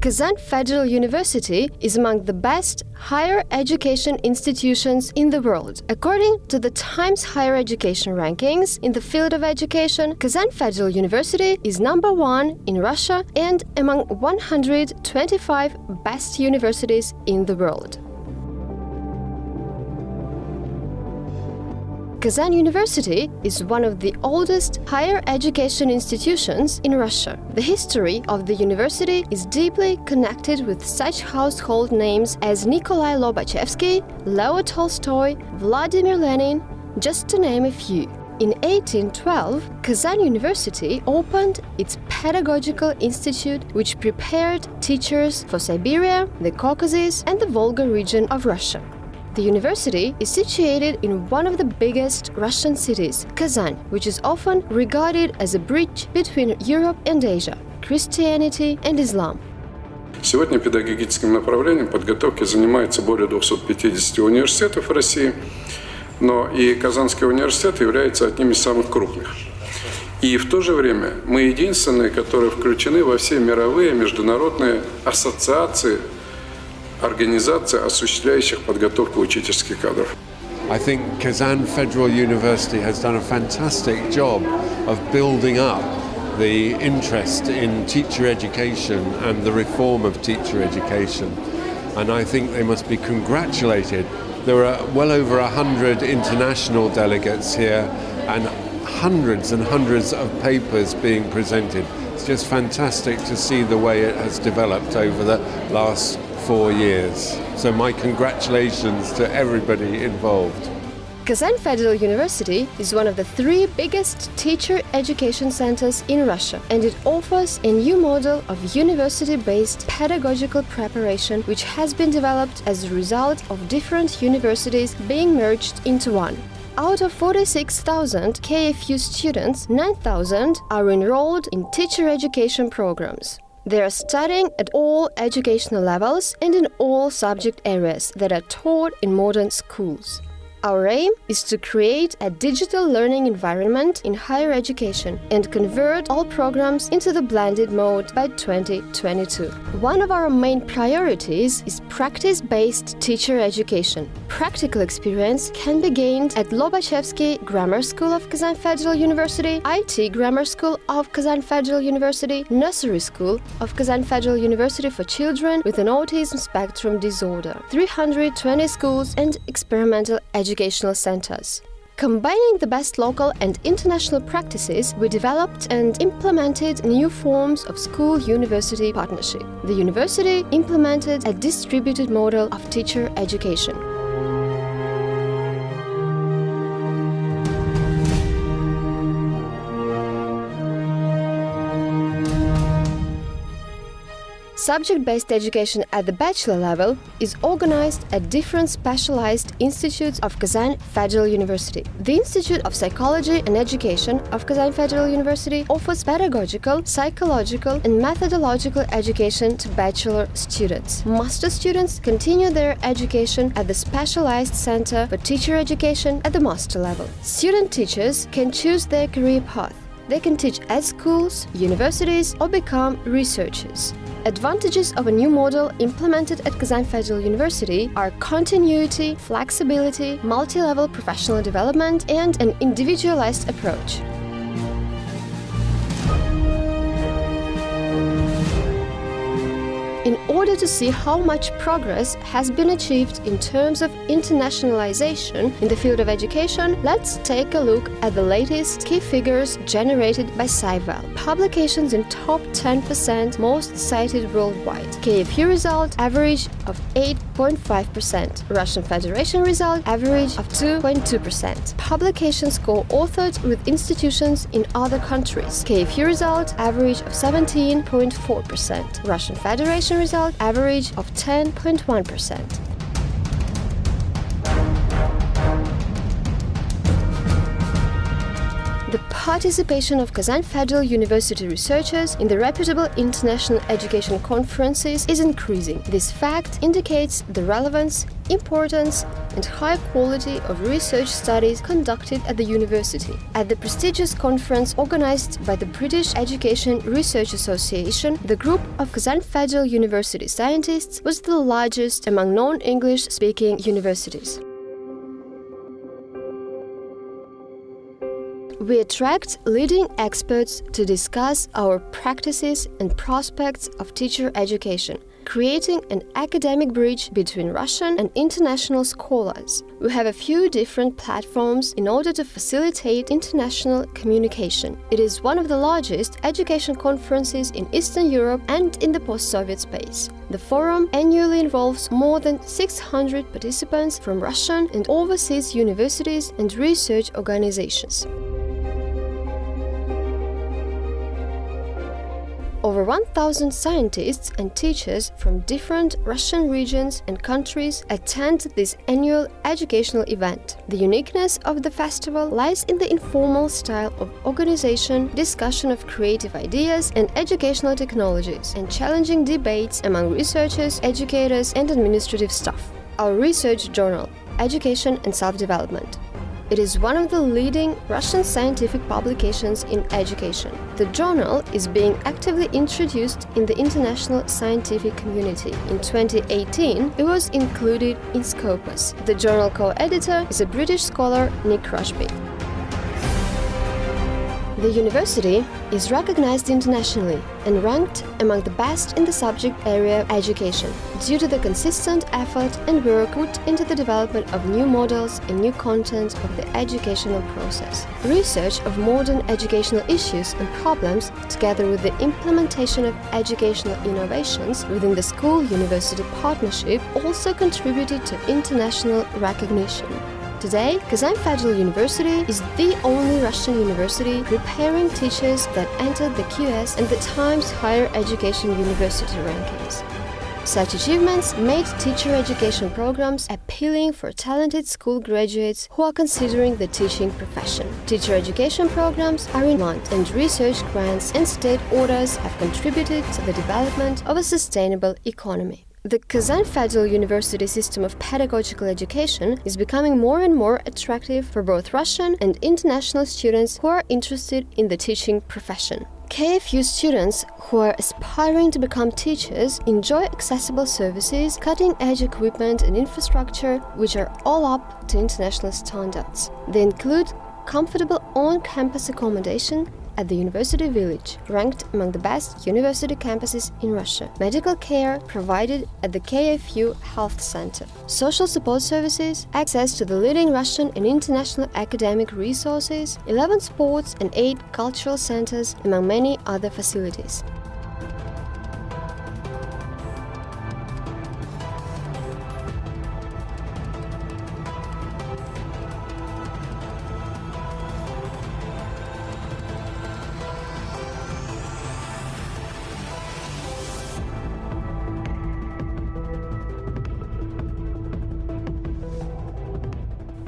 Kazan Federal University is among the best higher education institutions in the world. According to the Times Higher Education rankings in the field of education, Kazan Federal University is number 1 in Russia and among 125 best universities in the world. Kazan University is one of the oldest higher education institutions in Russia. The history of the university is deeply connected with such household names as Nikolai Lobachevsky, Leo Tolstoy, Vladimir Lenin, just to name a few. In 1812, Kazan University opened its pedagogical institute, which prepared teachers for Siberia, the Caucasus, and the Volga region of Russia. The university is situated in one of the biggest Russian cities, Kazan, which is often regarded as a bridge between Europe and Asia, Christianity and Islam. Сегодня педагогическим направлением подготовки занимается более 250 университетов в России, но и Казанский университет является одним из самых крупных. И в то же время мы единственные, которые включены во все мировые международные ассоциации, организации, осуществляющих подготовку учительских кадров. I think Kazan Federal University has done a fantastic job of building up the interest in teacher education and the reform of teacher education. And I think they must be congratulated. There are well over 100 international delegates here and hundreds of papers being presented. It's just fantastic to see the way it has developed over the last 4 years. So my congratulations to everybody involved. Kazan Federal University is one of the 3 biggest teacher education centers in Russia, and it offers a new model of university-based pedagogical preparation which has been developed as a result of different universities being merged into one. Out of 46,000 KFU students, 9,000 are enrolled in teacher education programs. They are studying at all educational levels and in all subject areas that are taught in modern schools. Our aim is to create a digital learning environment in higher education and convert all programs into the blended mode by 2022. One of our main priorities is practice-based teacher education. Practical experience can be gained at Lobachevsky Grammar School of Kazan Federal University, IT Grammar School of Kazan Federal University, Nursery School of Kazan Federal University for children with an autism spectrum disorder, 320 schools and experimental educational centers. Combining the best local and international practices, we developed and implemented new forms of school-university partnership. The university implemented a distributed model of teacher education. Subject-based education at the bachelor level is organized at different specialized institutes of Kazan Federal University. The Institute of Psychology and Education of Kazan Federal University offers pedagogical, psychological, and methodological education to bachelor students. Master students continue their education at the Specialized Center for Teacher Education at the master level. Student teachers can choose their career path. They can teach at schools, universities, or become researchers. Advantages of a new model implemented at Kazan Federal University are continuity, flexibility, multi-level professional development, and an individualized approach. In order to see how much progress has been achieved in terms of internationalization in the field of education, let's take a look at the latest key figures generated by SciVal. Publications in top 10% most cited worldwide. KFU result average of 8.5%. Russian Federation result average of 2.2%. Publications co-authored with institutions in other countries. KFU result average of 17.4%. Russian Federation result average of 10.1%. The participation of Kazan Federal University researchers in the reputable international education conferences is increasing. This fact indicates the relevance, importance, and high quality of research studies conducted at the university. At the prestigious conference organized by the British Education Research Association, the group of Kazan Federal University scientists was the largest among non-English speaking universities. We attract leading experts to discuss our practices and prospects of teacher education, creating an academic bridge between Russian and international scholars. We have a few different platforms in order to facilitate international communication. It is one of the largest education conferences in Eastern Europe and in the post-Soviet space. The forum annually involves more than 600 participants from Russian and overseas universities and research organizations. Over 1,000 scientists and teachers from different Russian regions and countries attend this annual educational event. The uniqueness of the festival lies in the informal style of organization, discussion of creative ideas and educational technologies, and challenging debates among researchers, educators, and administrative staff. Our research journal, Education and Self-Development. It is one of the leading Russian scientific publications in education. The journal is being actively introduced in the international scientific community. In 2018, it was included in Scopus. The journal co-editor is a British scholar, Nick Rushby. The university is recognized internationally and ranked among the best in the subject area of education due to the consistent effort and work put into the development of new models and new content of the educational process. Research of modern educational issues and problems, together with the implementation of educational innovations within the school-university partnership, also contributed to international recognition. Today, Kazan Federal University is the only Russian university preparing teachers that entered the QS and the Times Higher Education University rankings. Such achievements made teacher education programs appealing for talented school graduates who are considering the teaching profession. Teacher education programs are in demand, and research grants and state orders have contributed to the development of a sustainable economy. The Kazan Federal University system of pedagogical education is becoming more and more attractive for both Russian and international students who are interested in the teaching profession. KFU students who are aspiring to become teachers enjoy accessible services, cutting-edge equipment and infrastructure which are all up to international standards. They include comfortable on-campus accommodation at the University Village, ranked among the best university campuses in Russia. Medical care provided at the KFU Health Center. Social support services, access to the leading Russian and international academic resources, 11 sports and 8 cultural centers, among many other facilities.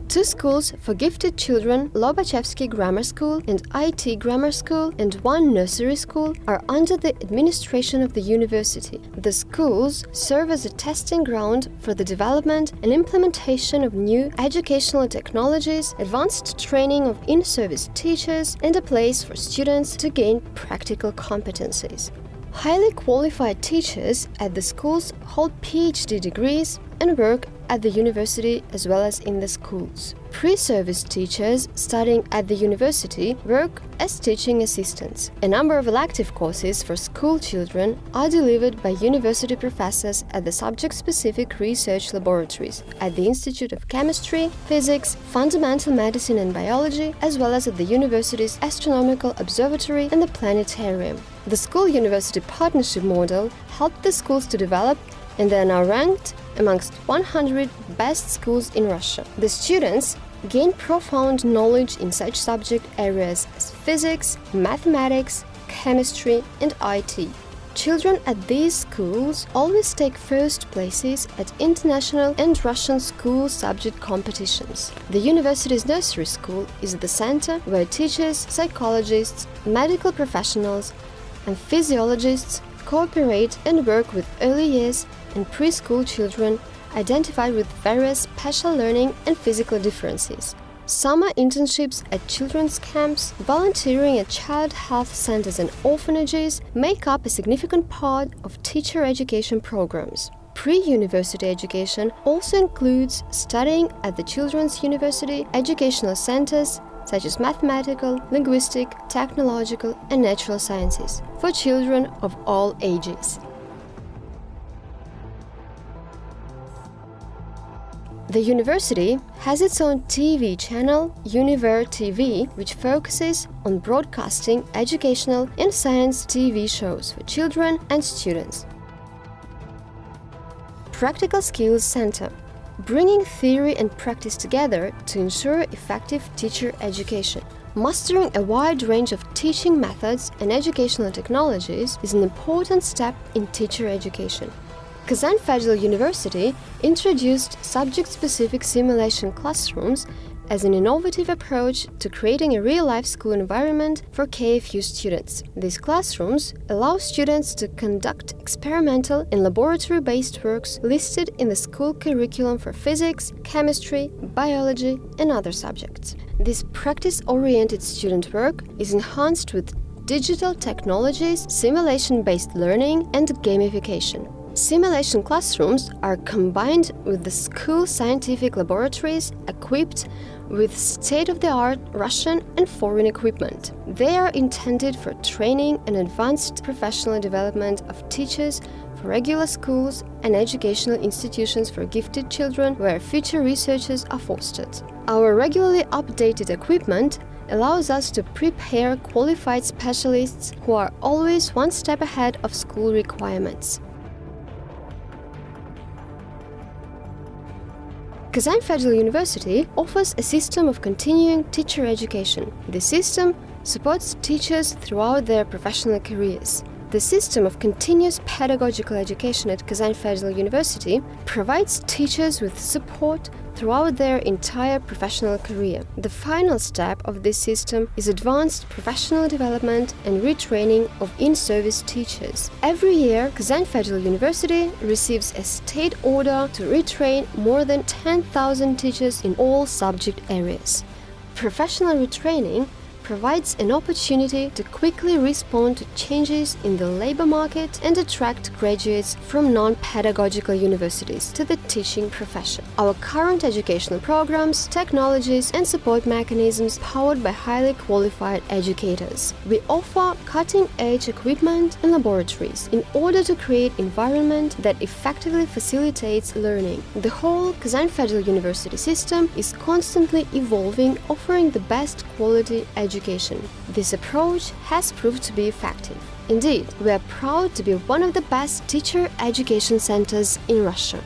Two schools for gifted children, Lobachevsky Grammar School and IT Grammar School, and one nursery school are under the administration of the university. The schools serve as a testing ground for the development and implementation of new educational technologies, advanced training of in-service teachers, and a place for students to gain practical competencies. Highly qualified teachers at the schools hold PhD degrees and work at the university as well as in the schools. Pre-service teachers studying at the university work as teaching assistants. A number of elective courses for school children are delivered by university professors at the subject-specific research laboratories at the Institute of Chemistry, Physics, Fundamental Medicine and Biology, as well as at the university's Astronomical Observatory and the Planetarium. The school-university partnership model helped the schools to develop, and they are now ranked amongst 100 best schools in Russia. The students gain profound knowledge in such subject areas as physics, mathematics, chemistry, and IT. Children at these schools always take first places at international and Russian school subject competitions. The university's nursery school is the center where teachers, psychologists, medical professionals, and physiologists cooperate and work with early years and preschool children identified with various special learning and physical differences. Summer internships at children's camps, volunteering at child health centers and orphanages make up a significant part of teacher education programs. Pre-university education also includes studying at the children's university educational centers such as mathematical, linguistic, technological, and natural sciences for children of all ages. The university has its own TV channel, Univer TV, which focuses on broadcasting educational and science TV shows for children and students. Practical Skills Center, bringing theory and practice together to ensure effective teacher education. Mastering a wide range of teaching methods and educational technologies is an important step in teacher education. Kazan Federal University introduced subject-specific simulation classrooms as an innovative approach to creating a real-life school environment for KFU students. These classrooms allow students to conduct experimental and laboratory-based works listed in the school curriculum for physics, chemistry, biology, and other subjects. This practice-oriented student work is enhanced with digital technologies, simulation-based learning, and gamification. Simulation classrooms are combined with the school scientific laboratories equipped with state-of-the-art Russian and foreign equipment. They are intended for training and advanced professional development of teachers for regular schools and educational institutions for gifted children where future researchers are fostered. Our regularly updated equipment allows us to prepare qualified specialists who are always one step ahead of school requirements. Kazan Federal University offers a system of continuing teacher education. This system supports teachers throughout their professional careers. The system of continuous pedagogical education at Kazan Federal University provides teachers with support throughout their entire professional career. The final step of this system is advanced professional development and retraining of in-service teachers. Every year, Kazan Federal University receives a state order to retrain more than 10,000 teachers in all subject areas. Professional retraining provides an opportunity to quickly respond to changes in the labor market and attract graduates from non-pedagogical universities to the teaching profession. Our current educational programs, technologies, and support mechanisms powered by highly qualified educators. We offer cutting-edge equipment and laboratories in order to create an environment that effectively facilitates learning. The whole Kazan Federal University system is constantly evolving, offering the best quality education. This approach has proved to be effective. Indeed, we are proud to be one of the best teacher education centers in Russia.